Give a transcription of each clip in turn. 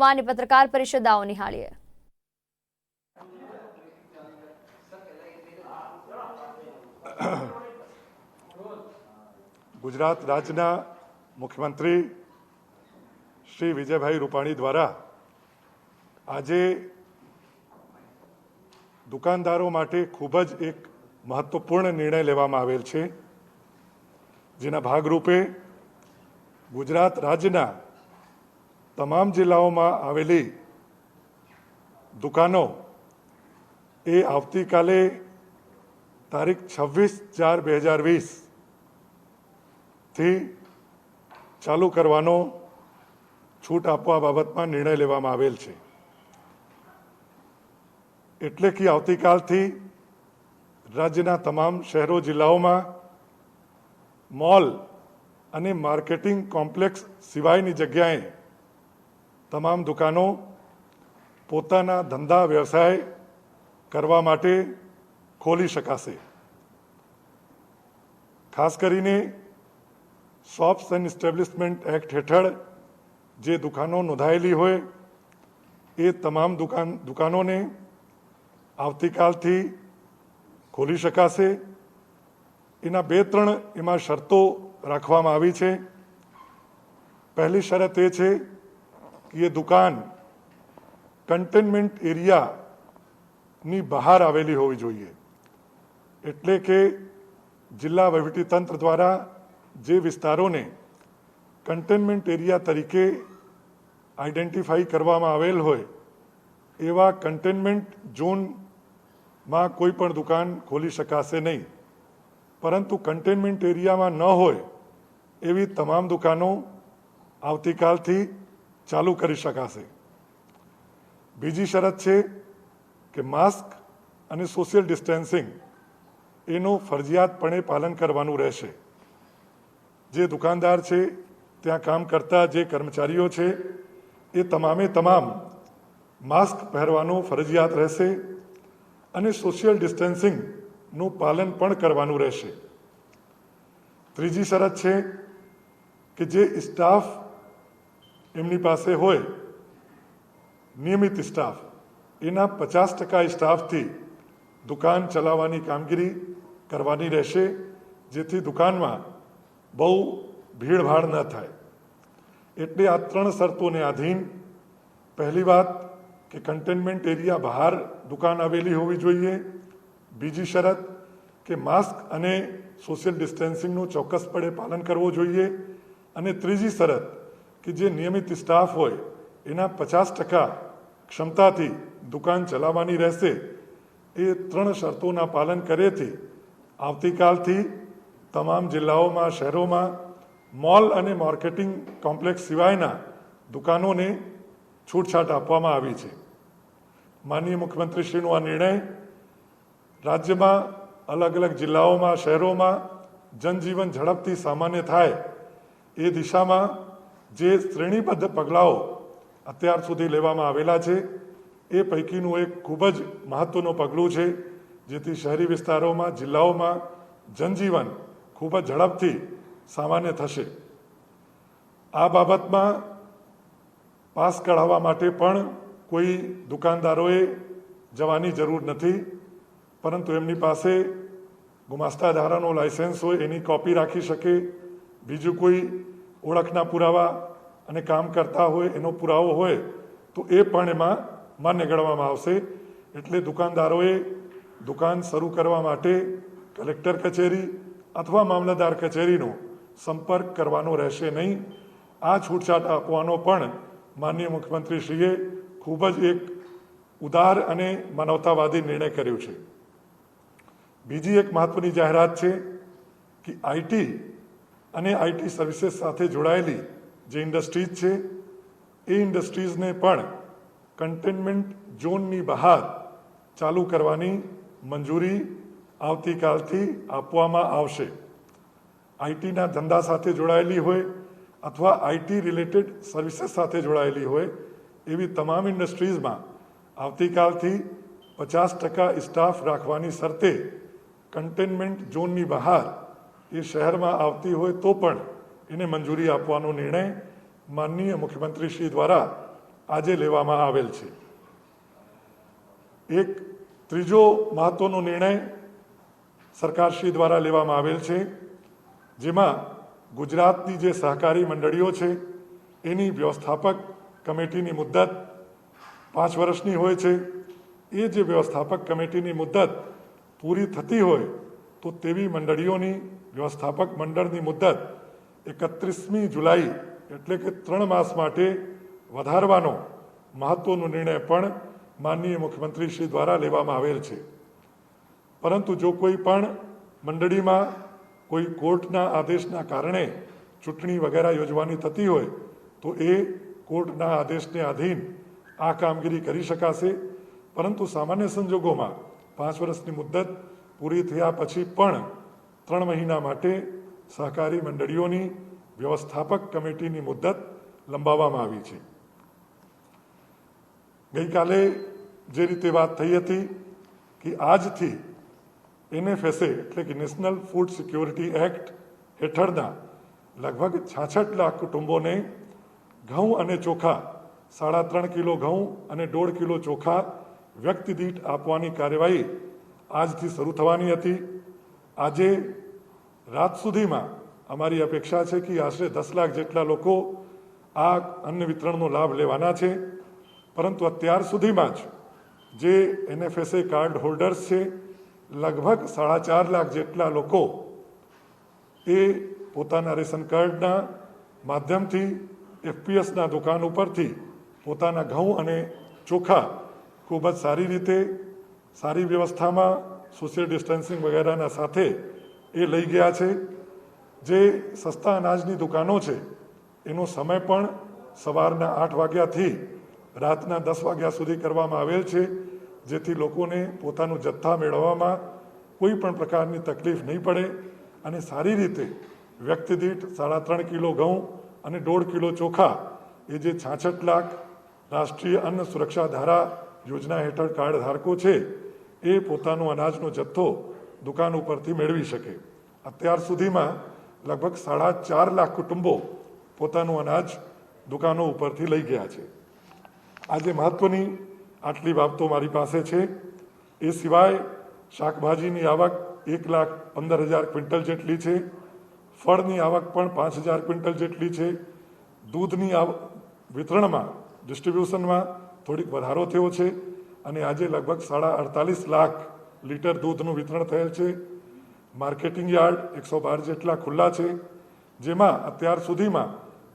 વાની પત્રકાર પરિષદ આવો નિહાળીએ। गुजरात राज्य मुख्यमंत्री श्री विजयभाई रूपाणी द्वारा आज दुकानदारों माटे खूबज एक महत्वपूर्ण निर्णय लेवामां आवेल छे, जेना भागरूपे गुजरात राज्यना तमाम जिल्लाओं में आवेली दुकानों ए आवती काले तारीख 26/4/2020 थी चालू करवानो छूट आपवा बाबत में निर्णय लेवामां आवेल छे। एटले कि आवतीकाल थी राज्यना तमाम शहरों जिल्लाओं में मॉल अने मार्केटिंग कॉम्प्लेक्स सिवायनी जग्याए तमाम दुकानों पोताना धंधा व्यवसाय करवा माटे खोली शकाशे। खास करीने शॉप्स एंड एस्टेब्लिशमेंट एक्ट हेठळ जे दुकानों नोंधायेली होय ए तमाम दुकानों ने आवतीकाल थी खोली शकाशे। एना 2-3 एमां शर्तो राखवामां आवी छे। पहली शरत ए छे कि ये दुकान कंटेनमेंट एरिया नी बहार आवेली होवी जोईए, एटले के जिल्ला वहीवटीतंत्र द्वारा जे विस्तारों ने कंटेनमेंट एरिया तरीके आइडेंटिफाई करवामां आवेल होय एवा कंटेनमेंट जोन में कोई पण दुकान खोली शकाशे नहीं, परंतु कंटेनमेंट एरिया में न होय एवी तमाम दुकानों आवतीकाल थी चालू करी शकाशे। बीजी शरत है कि मास्क अने सोशियल डिस्टन्सिंग एनो फरजियातपणे पालन करवानुं रहेशे। जे दुकानदार है त्यां काम करता जे कर्मचारीओ छे ए तमामे तमाम मास्क पहेरवानुं फरजियात रहेशे अने सोशियल डिस्टन्सिंग નું પાલન પણ કરવાનું રહેશે। ત્રીજી શરત છે કે જે સ્ટાફ એમની પાસે હોય નિયમિત સ્ટાફ એના 50% સ્ટાફથી દુકાન ચલાવવાની કામગીરી કરવાની રહેશે, જેથી દુકાનમાં બહુ ભીડભાડ ન થાય। એટલે આ 3 શરતોને આધીન પહેલી વાત કે કન્ટેનમેન્ટ એરિયા બહાર દુકાન આવેલી હોવી જોઈએ। बीजी शरत के मास्क अने सोशियल डिस्टन्सिंगનું ચોક્કસપણે પાલન કરવું જોઈએ અને ત્રીજી શરત કે જે નિયમિત સ્ટાફ હોય એના 50% ક્ષમતાથી દુકાન ચલાવવાની રહેશે। એ 3 શરતોના પાલન કર્યેથી આવતીકાલથી તમામ જિલ્લાઓમાં શહેરોમાં મોલ અને માર્કેટિંગ કોમ્પ્લેક્સ સિવાયના દુકાનોને છૂટછાટ આપવામાં આવી છે। માનનીય મુખ્યમંત્રીશ્રીનો આ નિર્ણય राज्य में अलग अलग जिल्लाओं में शहरों में जनजीवन झड़पथी सामान्य थाय ए दिशा में जे श्रेणीबद्ध पगलाओ अत्यार सुधी लेवामां आवेला छे ए पैकीनुं एक खूब ज महत्वनुं पगलुं छे, जेथी शहरी विस्तारों में जिल्लाओं में जनजीवन खूब ज झड़पथी सामान्य थशे। आ बाबत में पास कढावा माटे पण कोई दुकानदारोए जवानी जरूर नथी, परंतु एमनी पासे गुमास्ता धारानो लाइसेंस हो एनी कॉपी राखी शके। बीजू कोई ओळखना पुरावा अने काम करता होय एनो पुरावो होय तो ए पण एमां मान्य गणवामां आवशे। एटले दुकानदारोए दुकान शरू करवा माटे कलेक्टर कचेरी अथवा मामलतदार कचेरीनो संपर्क करवानो रहेशे नहीं। आ छूटछाट आपवानो पण माननीय मुख्यमंत्रीश्रीए खूब ज एक उदार अने मानवतावादी निर्णय कर्यो छे। बीजी एक महत्वनी जाहेरात है कि आईटी अने आईटी सर्विसेस साथे जोड़ायेली जे इंडस्ट्रीज है ए इंडस्ट्रीज ने पण कंटेनमेंट जोन नी बहार चालू करवानी मंजूरी आवतीकालथी आपवामां आवशे। आईटी ना धंधा साथे जोड़ायेली होय अथवा आईटी रिलेटेड सर्विसेस साथे जोड़ायेली होय एवी तमाम इंडस्ट्रीज में आवतीकालथी 50% स्टाफ राखवानी शर्ते कंटेनमेंट जोन नी बहार ये शहर में आवती हो तो पण एने मंजूरी आपवानो निर्णय माननीय मुख्यमंत्री श्री द्वारा આજે લેવામાં આવેલ છે. એક ત્રીજો મહત્વનો નિર્ણય સરકારશ્રી દ્વારા લેવામાં આવેલ છે, જેમાં ગુજરાતની જે સહકારી મંડળીઓ છે એની વ્યવસ્થાપક કમિટીની મુદ્દત 5 વર્ષની હોય છે. એ જે વ્યવસ્થાપક કમિટીની મુદ્દત પૂરી થતી હોય તો તેવી મંડળીઓની વ્યવસ્થાપક મંડળની મુદ્દત 31મી જુલાઈ એટલે કે 3 માસ માટે વધારવાનો મહત્વનો નિર્ણય પણ માનનીય મુખ્યમંત્રી શ્રી દ્વારા લેવામાં આવેલ છે. પરંતુ જો કોઈ પણ મંડળીમાં કોઈ કોર્ટના આદેશના કારણે ચૂંટણી વગેરે યોજવાની થતી હોય તો એ કોર્ટના આદેશને આધીન આ કામગીરી કરી શકાશે. પરંતુ સામાન્ય સંજોગોમાં 5 વર્ષની મુદ્દત પૂરી થયા પછી પણ 3 મહિના માટે સહકારી મંડળીઓની વ્યવસ્થાપક કમિટીની મુદ્દત લંબાવવામાં આવી છે. ગઈકાલે જે રીતે વાત થઈ હતી કે આજથી NFSA એટલે કે નેશનલ ફૂડ સિક્યોરિટી એક્ટ હેઠળના લગભગ 66 લાખ કુટુંબોને ઘઉં અને ચોખા 3.5 કિલો ઘઉં અને 1.5 કિલો ચોખા વ્યક્તિ દીઠ આપવાની કાર્યવાહી આજથી શરૂ થવાની હતી. આજે રાત સુધીમાં અમારી અપેક્ષા છે કે આશરે 10 લાખ જેટલા લોકો આ અન્ન વિતરણનો લાભ લેવાના છે. પરંતુ અત્યાર સુધીમાં જ જે NFSA કાર્ડ હોલ્ડર્સ છે લગભગ 4.5 લાખ જેટલા લોકો એ પોતાના રેશન કાર્ડના માધ્યમથી FPSના દુકાન ઉપરથી પોતાના ઘઉં અને ચોખા ખૂબ જ સારી રીતે સારી વ્યવસ્થામાં સોશિયલ ડિસ્ટન્સિંગ વગેરેના સાથે એ લઈ ગયા છે. જે સસ્તા અનાજની દુકાનો છે એનો સમય પણ સવારના 8 વાગ્યાથી રાતના 10 વાગ્યા સુધી કરવામાં આવેલ છે, જેથી લોકોને પોતાનું જથ્થા મેળવવામાં કોઈ પણ પ્રકારની તકલીફ નહીં પડે અને સારી રીતે વ્યક્તિ દીઠ 3.5 કિલો ઘઉં અને 1.5 કિલો ચોખા એ જે 66 લાખ રાષ્ટ્રીય અન્ન સુરક્ષા ધારા યોજના હેઠળ કાર્ડ ધારકો છે એ પોતાનો અનાજનો જથ્થો દુકાન ઉપરથી મેળવી શકે. અત્યાર સુધીમાં લગભગ 4.5 લાખ કુટુંબો પોતાનું અનાજ દુકાનો ઉપરથી લઈ ગયા છે. આજે મહત્વની આટલી બાબતો મારી પાસે છે. એ સિવાય શાકભાજીની આવક 1,15,000 ક્વિન્ટલ જેટલી છે. ફળની આવક પણ 5,000 ક્વિન્ટલ જેટલી છે. દૂધની વિતરણમાં ડિસ્ટ્રીબ્યુશનમાં થોડીક વધારો થયો છે અને આજે લગભગ 48 લાખ લીટર દૂધનું વિતરણ થયેલ છે. માર્કેટિંગ યાર્ડ 112 જેટલા ખુલ્લા છે, જેમાં અત્યાર સુધીમાં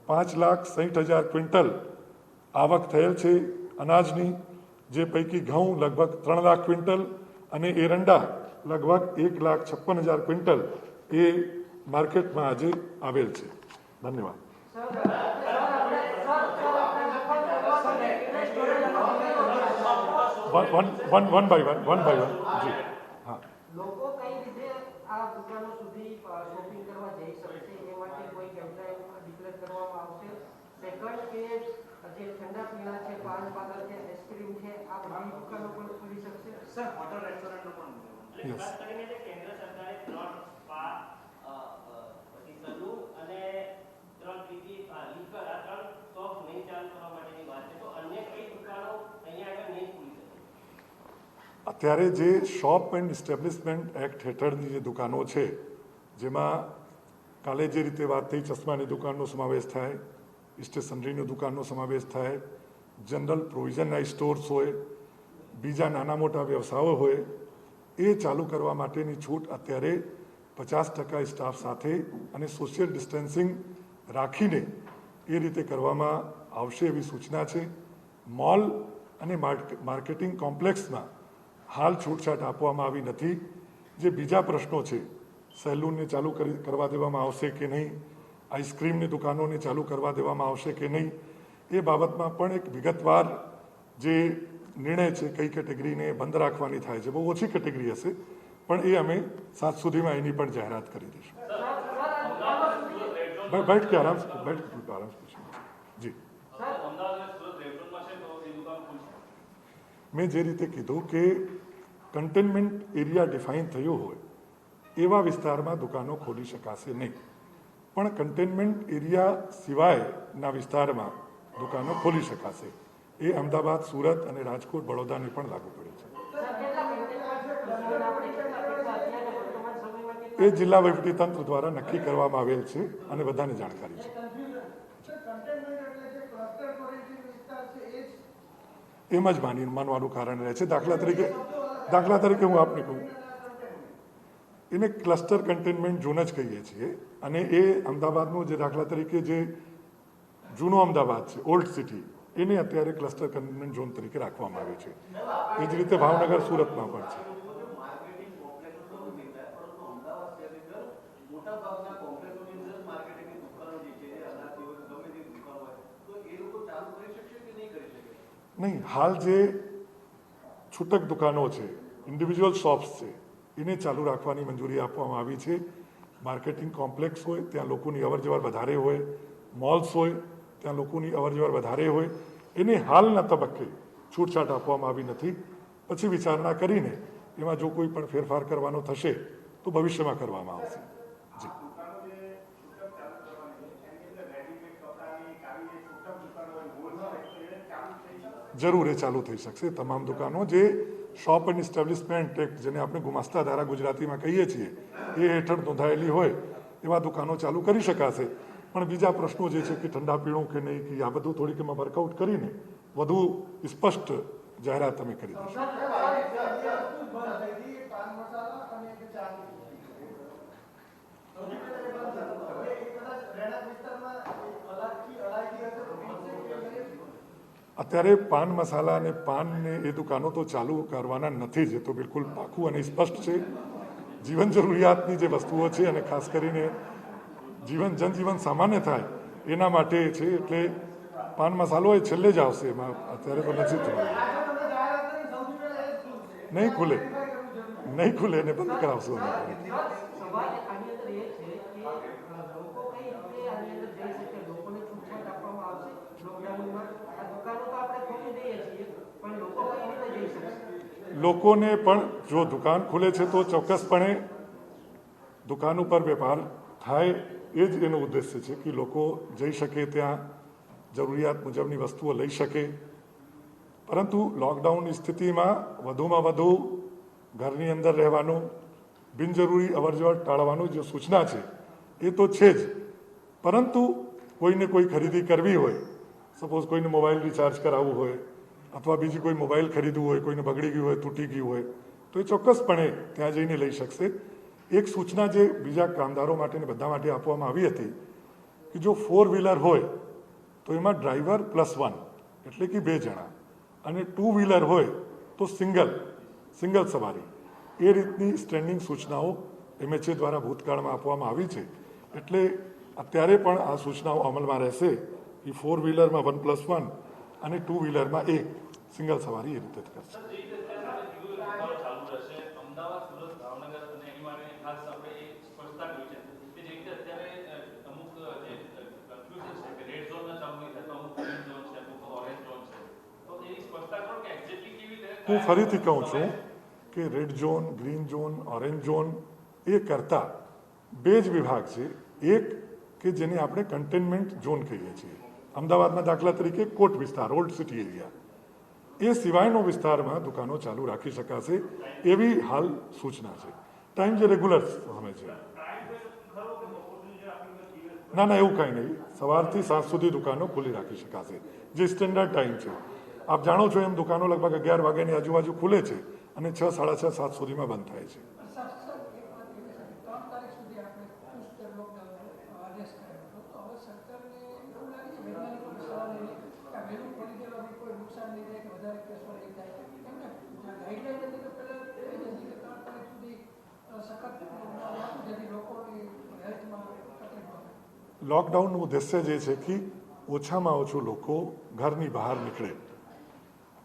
5,60,000 ક્વિન્ટલ આવક થયેલ છે અનાજની, જે પૈકી ઘઉં લગભગ 3 લાખ ક્વિન્ટલ અને એરંડા લગભગ 1,56,000 ક્વિન્ટલ એ માર્કેટમાં આજે આવેલ છે. ધન્યવાદ. વન બાય વન જી. હા, લોકો કઈ રીતે આ દુકાનો સુધી શોપિંગ કરવા જઈ શકશે એ માટે કોઈ કેમ્પેન ડિક્લેર કરવામાં આવશે. સેકન્ડ કે જે ઠંડા પીણા છે, પાન પાર્લર છે, આઈસ્ક્રીમ છે, આ બધી દુકાનો પણ ખુલી શકશે. સર, હોટલ રેસ્ટોરન્ટનો પણ યસ. ખાસ કરીને જે કેન્દ્ર સરકારે 3 સ્પા પછી સલૂન અને 3 બીજી લીકર આ 3 શોપ નહીં ચાલુ કરવા માટેની વાત છે, તો અન્ય કઈ દુકાનો અહીંયા આગળ નહીં ખુલી શકે? અત્યારે જે શોપ એન્ડ એસ્ટેબ્લિશમેન્ટ એક્ટ હેઠળની જે દુકાનો છે, જેમાં કાલે જે રીતે વાત થઈ ચશ્માની દુકાનનો સમાવેશ થાય, સ્ટેશનરીની દુકાનનો સમાવેશ થાય, જનરલ પ્રોવિઝનના સ્ટોર્સ હોય, બીજા નાના મોટા વ્યવસાયો હોય, એ ચાલુ કરવા માટેની છૂટ અત્યારે 50% સ્ટાફ સાથે અને સોશિયલ ડિસ્ટન્સિંગ રાખીને એ રીતે કરવામાં આવશે એવી સૂચના છે. મોલ અને માર્કેટિંગ કોમ્પ્લેક્સમાં હાલ છૂટછાટ આપવામાં આવી નથી. જે બીજા પ્રશ્નો છે, સેલૂનને ચાલુ કરવા દેવામાં આવશે કે નહીં, આઈસ્ક્રીમની દુકાનોને ચાલુ કરવા દેવામાં આવશે કે નહીં, એ બાબતમાં પણ એક વિગતવાર જે નિર્ણય છે કઈ કેટેગરીને બંધ રાખવાની થાય છે, બહુ ઓછી કેટેગરી હશે પણ એ અમે 7 સુધીમાં એની પણ જાહેરાત કરી દઈશું. बैठ के आराम से पूछिए जी. મેં જે રીતે કીધું કે કન્ટેનમેન્ટ એરિયા ડિફાઇન થયો હોય એવા વિસ્તારમાં દુકાનો ખોલી શકાશે નહીં, પણ કન્ટેનમેન્ટ એરિયા સિવાયના વિસ્તારમાં દુકાનો ખોલી શકાશે. એ અમદાવાદ, સુરત અને રાજકોટ, બડોદાને પણ લાગુ પડે છે. સર, કેટલા કંટેનમેન્ટ આપણે કેટલા અત્યારે વર્તમાન સમયમાં કેટલા એ જિલ્લા વહીવટીતંત્ર દ્વારા નક્કી કરવામાં આવેલ છે અને બધાને જાણકારી છે. એમ જ માનવાનું કારણ રહે છે. દાખલા તરીકે હું આપને કહું, એને ક્લસ્ટર કન્ટેનમેન્ટ ઝોન જ કહીએ છીએ અને એ અમદાવાદનું જે દાખલા તરીકે જે જૂનો અમદાવાદ છે, ઓલ્ડ સિટી, એને અત્યારે ક્લસ્ટર કન્ટેનમેન્ટ ઝોન તરીકે રાખવામાં આવ્યું છે. એ જ રીતે ભાવનગર, સુરતમાં પણ છે. નહીં, હાલ જે છૂટક દુકાનો છે, ઇન્ડિવિજ્યુઅલ શોપ્સ છે, એને ચાલુ રાખવાની મંજૂરી આપવામાં આવી છે. માર્કેટિંગ કોમ્પ્લેક્સ હોય ત્યાં લોકોની અવરજવર વધારે હોય, મોલ્સ હોય ત્યાં લોકોની અવરજવર વધારે હોય, એને હાલના તબક્કે છૂટછાટ આપવામાં આવી નથી. પછી વિચારણા કરીને એમાં જો કોઈ પણ ફેરફાર કરવાનો થશે તો ભવિષ્યમાં કરવામાં આવશે. જી, જરૂર એ ચાલુ થઈ શકશે. તમામ દુકાનો જે શોપ એન્ડ એસ્ટાબ્લિશમેન્ટ એક્ટ, જેને આપણે ગુમાસ્તા ધારા ગુજરાતીમાં કહીએ છીએ, એ હેઠળ નોંધાયેલી હોય એવા દુકાનો ચાલુ કરી શકાશે. પણ બીજા પ્રશ્નો જે છે કે ઠંડા પીણું કે નહીં, કે આ બધું થોડીક એમાં વર્કઆઉટ કરીને વધુ સ્પષ્ટ જાહેરાત તમે કરી દઈશું. અત્યારે પાન મસાલા અને પાનને એ દુકાનો તો ચાલુ કરવાના નથી જ. એ તો બિલકુલ પાકું અને સ્પષ્ટ છે. જીવન જરૂરિયાતની જે વસ્તુઓ છે અને ખાસ કરીને જનજીવન સામાન્ય થાય એના માટે છે. એટલે પાન મસાલો એ છેલ્લે જ આવશે, એમાં અત્યારે તો નથી થવાનું. નહીં ખુલે એને બંધ કરાવશું. સવાલ આની અંદર એ છે કે લોકો કઈ રીતે આની અંદર જઈ શકે, લોકોને છૂટછાટ આપવામાં આવશે લોકડાઉનમાં? આ દુકાનો તો આપણે ખોલી દઈએ છીએ, પણ લોકો કઈ રીતે જઈ શકે? લોકોને પણ જો દુકાન ખુલે છે તો ચોક્કસપણે દુકાન ઉપર વેપાર થાય, એ જ એનો ઉદ્દેશ્ય છે કે લોકો જઈ શકે, ત્યાં જરૂરિયાત મુજબની વસ્તુઓ લઈ શકે. પરંતુ લોકડાઉનની સ્થિતિમાં વધુમાં વધુ ઘરની અંદર રહેવાનું, બિનજરૂરી અવરજવર ટાળવાનું જે સૂચના છે એ તો છે જ. પરંતુ કોઈને કોઈ ખરીદી કરવી હોય, સપોઝ કોઈને મોબાઈલ રિચાર્જ કરાવવું હોય અથવા બીજી કોઈ મોબાઈલ ખરીદવું હોય, કોઈને બગડી ગયું હોય, તૂટી ગયું હોય, તો એ ચોક્કસપણે ત્યાં જઈને લઈ શકશે. એક સૂચના જે બીજા કામદારો માટે ને બધા માટે આપવામાં આવી હતી કે જો 4 વ્હીલર હોય તો એમાં ડ્રાઈવર +1 એટલે કે 2 જણા, અને 2 વ્હીલર હોય તો સિંગલ સવારી. એ રીતની સ્ટેન્ડિંગ સૂચનાઓ MHA દ્વારા ભૂતકાળમાં આપવામાં આવી છે. એટલે અત્યારે પણ આ સૂચનાઓ અમલમાં રહેશે કે 4 વ્હીલરમાં 1+1 અને 2 વ્હીલરમાં 1 સિંગલ સવારી એ રીતે કરશે. હું ફરીથી કહું છું કે red zone, green zone, orange zone એ કરતાં 2 જ વિભાગ છે. એક કે જેને આપણે કન્ટેનમેન્ટ ઝોન કહીએ છીએ. અમદાવાદમાં દાખલા તરીકે કોટ વિસ્તાર, ઓલ્ડ સિટી એરિયા, એ સિવાયનો વિસ્તારમાં દુકાનો ચાલુ રાખી શકાશે એવી હાલ સૂચના છે. ટાઈમ જે રેગ્યુલર સમય છે. ના, એવું કાંઈ નહીં. સવારથી સાંજ સુધી દુકાનો ખુલ્લી રાખી શકાશે, જે સ્ટેન્ડર્ડ ટાઈમ છે. આપ જાણો છો એમ દુકાનો લગભગ 11 વાગ્યાની આજુબાજુ ખુલે છે અને 6, 6:30, 7 સુધીમાં બંધ થાય છે. લોકડાઉનનું ઉદ્દેશ્ય જે છે કે ઓછામાં ઓછું લોકો ઘરની બહાર નીકળે.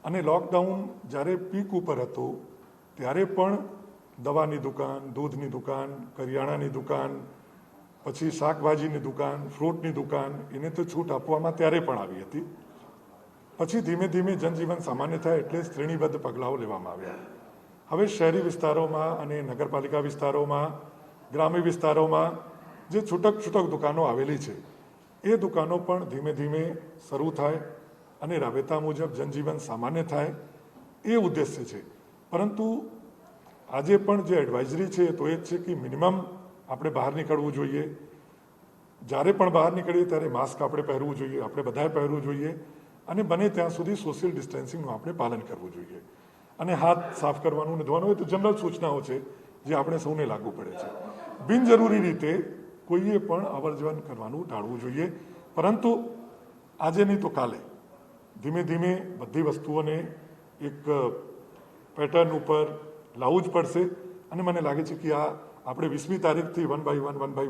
અને લોકડાઉન જ્યારે પીક ઉપર હતું ત્યારે પણ દવાની દુકાન, દૂધની દુકાન, કરિયાણાની દુકાન, પછી શાકભાજીની દુકાન, ફ્રૂટની દુકાન, એને તો છૂટ આપવામાં ત્યારે પણ આવી હતી. પછી ધીમે ધીમે જનજીવન સામાન્ય થાય એટલે શ્રેણીબદ્ધ પગલાઓ લેવામાં આવ્યા. હવે શહેરી વિસ્તારોમાં અને નગરપાલિકા વિસ્તારોમાં, ગ્રામ્ય વિસ્તારોમાં જે છૂટક દુકાનો આવેલી છે એ દુકાનો પણ ધીમે ધીમે શરૂ થાય અને રાબેતા મુજબ જનજીવન સામાન્ય થાય એ ઉદ્દેશ્ય છે. પરંતુ આજે પણ જે એડવાઇઝરી છે તો એ જ છે કે મિનિમમ આપણે બહાર નીકળવું જોઈએ. જ્યારે પણ બહાર નીકળીએ ત્યારે માસ્ક આપણે પહેરવું જોઈએ, આપણે બધાએ પહેરવું જોઈએ, અને બને ત્યાં સુધી સોશિયલ ડિસ્ટન્સિંગનું આપણે પાલન કરવું જોઈએ. અને હાથ સાફ કરવાનું ને ધોવાનું એ તો જનરલ સૂચનાઓ છે જે આપણે સૌને લાગુ પડે છે. બિનજરૂરી રીતે કોઈએ પણ અવર જવર કરવાનું ટાળવું જોઈએ. પરંતુ આજે નહીં તો કાલે ધીમે ધીમે બધી વસ્તુઓને એક પેટર્ન ઉપર લાવવું જ પડશે. અને મને લાગે છે કે આ આપણે 20મી તારીખથી વન બાય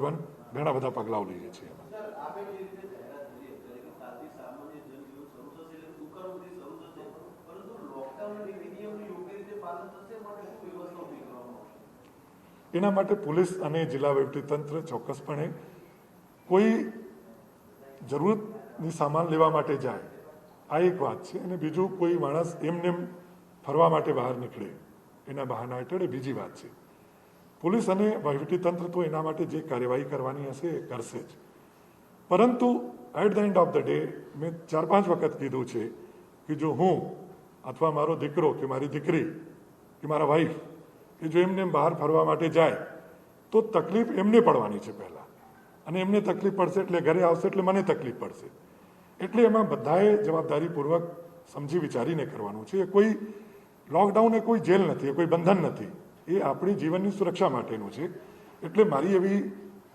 વન ઘણા બધા પગલાઓ લઈએ છીએ. એના માટે પોલીસ અને જિલ્લા વહીવટીતંત્ર ચોક્કસપણે કોઈ જરૂરતની સામાન લેવા માટે જાય, આ એક વાત છે. અને બીજું કોઈ માણસ એમને ફરવા માટે બહાર નીકળે એના બહાના હેઠળ એ બીજી વાત છે. પોલીસ અને વહીવટીતંત્ર તો એના માટે જે કાર્યવાહી કરવાની હશે એ કરશે જ. પરંતુ at the end of the day મેં 4-5 વખત કીધું છે કે જો હું અથવા મારો દીકરો કે મારી દીકરી કે મારા વાઈફ કે જો એમને બહાર ફરવા માટે જાય તો તકલીફ એમને પડવાની છે પહેલાં, અને એમને તકલીફ પડશે એટલે ઘરે આવશે એટલે મને તકલીફ પડશે. એટલે એમાં બધાએ જવાબદારીપૂર્વક સમજી વિચારીને કરવાનું છે. એ કોઈ લોકડાઉન એ કોઈ જેલ નથી, એ કોઈ બંધન નથી, એ આપણી જીવનની સુરક્ષા માટેનું છે. એટલે મારી એવી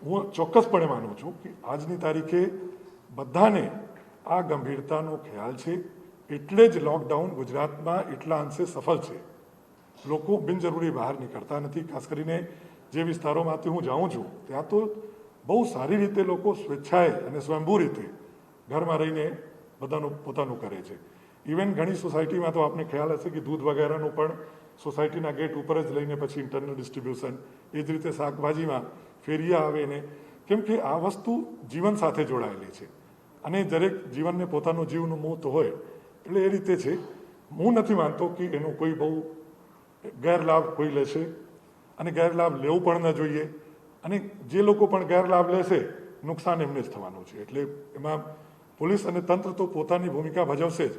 હું ચોક્કસપણે માનું છું કે આજની તારીખે બધાને આ ગંભીરતાનો ખ્યાલ છે. એટલે જ લોકડાઉન ગુજરાતમાં એટલા અંશે સફળ છે. લોકો બિનજરૂરી બહાર નીકળતા નથી. ખાસ કરીને જે વિસ્તારોમાંથી હું જાઉં છું ત્યાં તો બહુ સારી રીતે લોકો સ્વેચ્છાએ અને સ્વયંભૂ રીતે ઘરમાં રહીને બધાનું પોતાનું કરે છે. ઇવન ઘણી સોસાયટીમાં તો આપને ખ્યાલ હશે કે દૂધ વગેરેનું પણ સોસાયટીના ગેટ ઉપર જ લઈને પછી ઇન્ટરનલ ડિસ્ટ્રીબ્યુશન. એ જ રીતે શાકભાજીમાં ફેરિયા આવે ને, કેમ કે આ વસ્તુ જીવન સાથે જોડાયેલી છે અને દરેક જીવનને પોતાનું જીવનું મોહ તો હોય. એટલે એ રીતે છે. હું નથી માનતો કે એનો કોઈ બહુ ગેરલાભ કોઈ લેશે, અને ગેરલાભ લેવું પણ ન જોઈએ. અને જે લોકો પણ ગેરલાભ લેશે નુકસાન એમને જ થવાનું છે. એટલે એમાં પોલીસ અને તંત્ર તો પોતાની ભૂમિકા ભજવશે જ,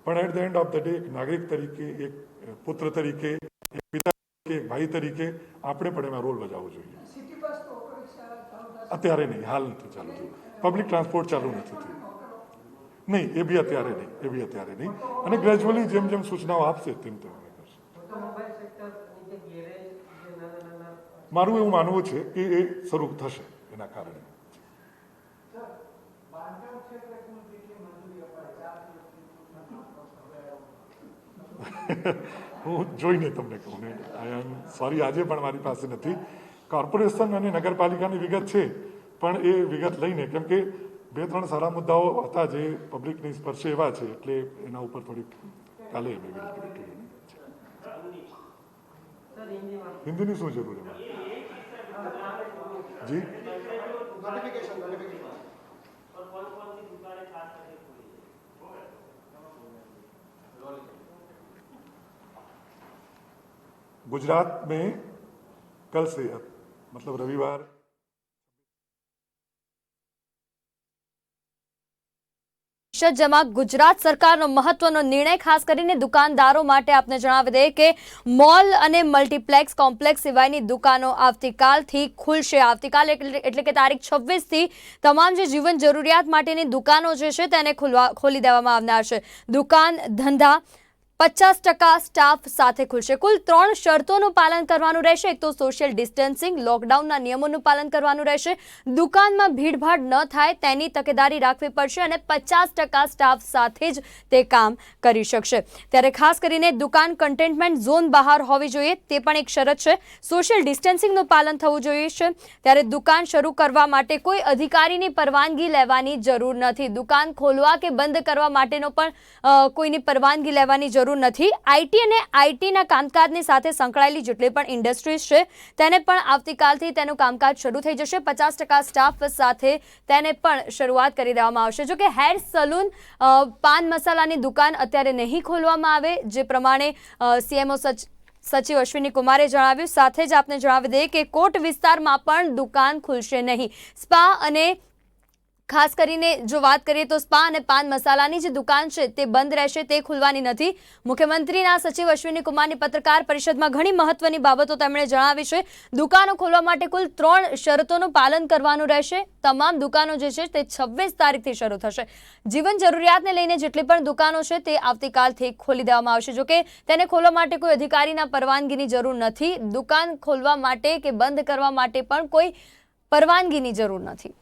પણ at the end of the day એક નાગરિક તરીકે, એક પુત્ર તરીકે, એક પિતા તરીકે, એક ભાઈ તરીકે આપણે પણ એમાં રોલ બજાવવો જોઈએ. અત્યારે નહીં, હાલ નથી ચાલુ થયું. પબ્લિક ટ્રાન્સપોર્ટ ચાલુ નથી થયું. નહીં, એ બી અત્યારે નહીં. અને ગ્રેજ્યુઅલી જેમ જેમ સૂચનાઓ આપશે તેમ તેમ અમે કરશું. મારું એવું માનવું છે કે એ શરૂ થશે એના કારણે. હું જોઈને તમને કહું ને, આઈ એમ સોરી, આજે પણ મારી પાસે નથી. કોર્પોરેશન અને નગરપાલિકાની વિગત છે, પણ એ વિગત લઈને, કેમ કે 2-3 સારા મુદ્દાઓ હતા જે પબ્લિકની સ્પર્શે એવા છે, એટલે એના ઉપર થોડીક કાલે હિન્દીની શું જરૂર એમાં? જી गुजरात में कल से मतलब रविवार જેમાં ગુજરાત સરકારનો મહત્વનો નિર્ણય ખાસ કરીને દુકાનદારો માટે આપને જણાવી દઈએ કે મોલ અને મલ્ટીપ્લેક્સ કોમ્પ્લેક્સ સિવાયની દુકાનો આવતીકાલથી ખુલશે. આવતીકાલ એટલે કે તારીખ 26થી તમામ જે જીવન જરૂરિયાત માટેની દુકાનો જે છે તેને ખોલી દેવામાં આવનાર છે. દુકાન ધંધા 50% સ્ટાફ સાથે ખુલશે. કુલ 3 શરતોનું પાલન કરવાનું રહેશે. એક તો સોશિયલ ડિસ્ટન્સિંગ, લોકડાઉનના નિયમોનું પાલન કરવાનું રહેશે, દુકાનમાં ભીડભાડ ન થાય તેની તકેદારી રાખવી પડશે, અને 50% સ્ટાફ સાથે જ તે કામ કરી શકશે. ત્યારે ખાસ કરીને દુકાન કન્ટેનમેન્ટ ઝોન બહાર હોવી જોઈએ તે પણ એક શરત છે. સોશિયલ ડિસ્ટન્સિંગનું પાલન થવું જોઈએ છે. ત્યારે દુકાન શરૂ કરવા માટે કોઈ અધિકારીની પરવાનગી લેવાની જરૂર નથી. દુકાન ખોલવા કે બંધ કરવા માટેનો પણ કોઈની પરવાનગી લેવાની જરૂર નથી. આઈટી અને આઈટીના કામકાજની સાથે સંકળાયેલી જેટલી પણ ઇન્ડસ્ટ્રીઝ છે તેને પણ આવતીકાલથી તેનું કામકાજ શરૂ થઈ જશે. 50% સ્ટાફ સાથે તેને પણ શરૂઆત કરી દેવામાં આવશે. જો કે હેર સલૂન, પાન મસાલાની દુકાન અત્યારે નહીં ખોલવામાં આવે, જે પ્રમાણે સીએમઓ સચિવ અશ્વિની કુમારે જણાવ્યું. સાથે જ આપને જણાવી દઈએ કે કોટ વિસ્તારમાં પણ દુકાન ખુલશે નહીં. સ્પા અને ખાસ કરીને જો વાત કરીએ તો સ્પા અને પાન મસાલાની જે દુકાન છે તે બંધ રહેશે, તે ખુલવાની નથી. મુખ્યમંત્રીના સચિવ અશ્વિની કુમારની પત્રકાર પરિષદમાં ઘણી મહત્વની બાબતો તેમણે જણાવી છે. દુકાનો ખોલવા માટે કુલ 3 શરતોનું પાલન કરવાનું રહેશે. તમામ દુકાનો જે છે તે 26 તારીખથી શરૂ થશે. જીવન જરૂરિયાતને લઈને જેટલી પણ દુકાનો છે તે આવતીકાલથી ખોલી દેવામાં આવશે. જોકે તેને ખોલવા માટે કોઈ અધિકારીના પરવાનગીની જરૂર નથી. દુકાન ખોલવા માટે કે બંધ કરવા માટે પણ કોઈ પરવાનગીની જરૂર નથી.